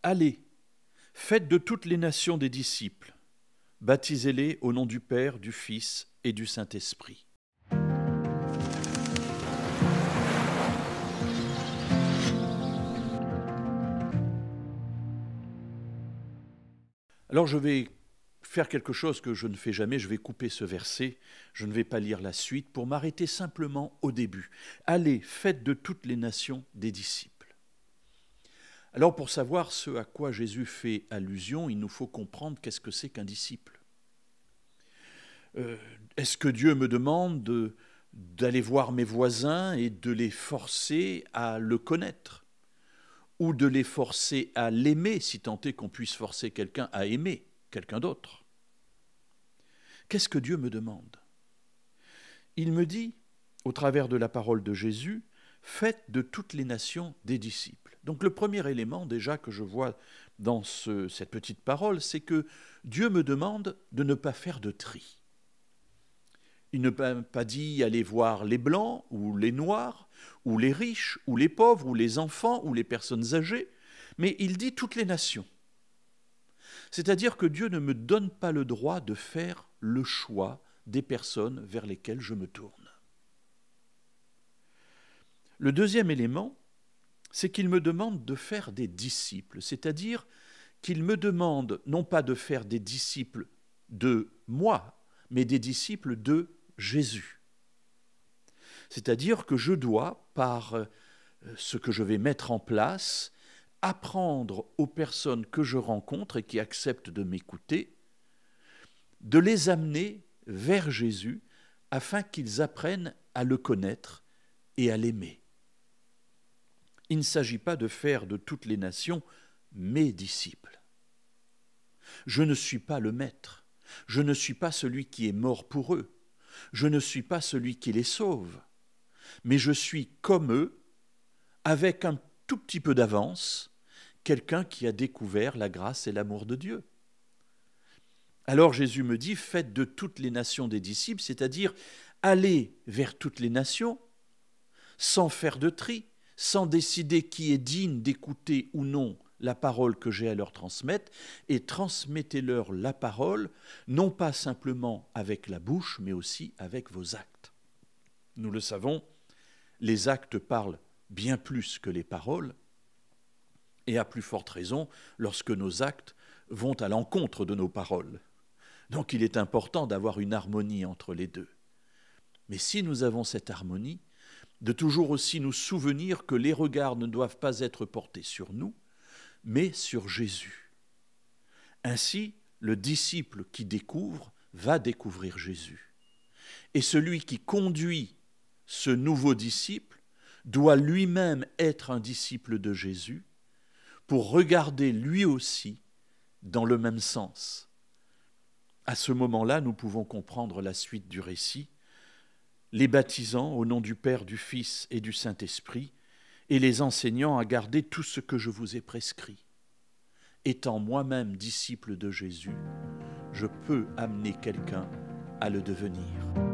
Allez, faites de toutes les nations des disciples, baptisez-les au nom du Père, du Fils et du Saint-Esprit. Alors je vais faire quelque chose que je ne fais jamais, je vais couper ce verset, je ne vais pas lire la suite pour m'arrêter simplement au début. Allez, faites de toutes les nations des disciples. Alors pour savoir ce à quoi Jésus fait allusion, il nous faut comprendre qu'est-ce que c'est qu'un disciple. Est-ce que Dieu me demande d'aller voir mes voisins et de les forcer à le connaître, ou de les forcer à l'aimer, si tant est qu'on puisse forcer quelqu'un à aimer quelqu'un d'autre? Qu'est-ce que Dieu me demande? Il me dit, au travers de la parole de Jésus, faites de toutes les nations des disciples. Donc le premier élément déjà que je vois dans cette petite parole, c'est que Dieu me demande de ne pas faire de tri. Il ne m'a pas dit aller voir les blancs ou les noirs, ou les riches, ou les pauvres, ou les enfants, ou les personnes âgées, mais il dit toutes les nations. C'est-à-dire que Dieu ne me donne pas le droit de faire le choix des personnes vers lesquelles je me tourne. Le deuxième élément, c'est qu'il me demande de faire des disciples, c'est-à-dire qu'il me demande non pas de faire des disciples de moi, mais des disciples de Jésus. C'est-à-dire que je dois, par ce que je vais mettre en place, apprendre aux personnes que je rencontre et qui acceptent de m'écouter, de les amener vers Jésus afin qu'ils apprennent à le connaître et à l'aimer. Il ne s'agit pas de faire de toutes les nations mes disciples. Je ne suis pas le maître, je ne suis pas celui qui est mort pour eux, je ne suis pas celui qui les sauve, mais je suis comme eux, avec un tout petit peu d'avance, quelqu'un qui a découvert la grâce et l'amour de Dieu. Alors Jésus me dit, faites de toutes les nations des disciples, c'est-à-dire allez vers toutes les nations, sans faire de tri, sans décider qui est digne d'écouter ou non la parole que j'ai à leur transmettre, et transmettez-leur la parole, non pas simplement avec la bouche, mais aussi avec vos actes. Nous le savons, les actes parlent bien plus que les paroles, et à plus forte raison lorsque nos actes vont à l'encontre de nos paroles. Donc il est important d'avoir une harmonie entre les deux. Mais si nous avons cette harmonie, de toujours aussi nous souvenir que les regards ne doivent pas être portés sur nous, mais sur Jésus. Ainsi, le disciple qui découvre va découvrir Jésus. Et celui qui conduit ce nouveau disciple doit lui-même être un disciple de Jésus pour regarder lui aussi dans le même sens. À ce moment-là, nous pouvons comprendre la suite du récit, les baptisant au nom du Père, du Fils et du Saint-Esprit, et les enseignant à garder tout ce que je vous ai prescrit. Étant moi-même disciple de Jésus, je peux amener quelqu'un à le devenir.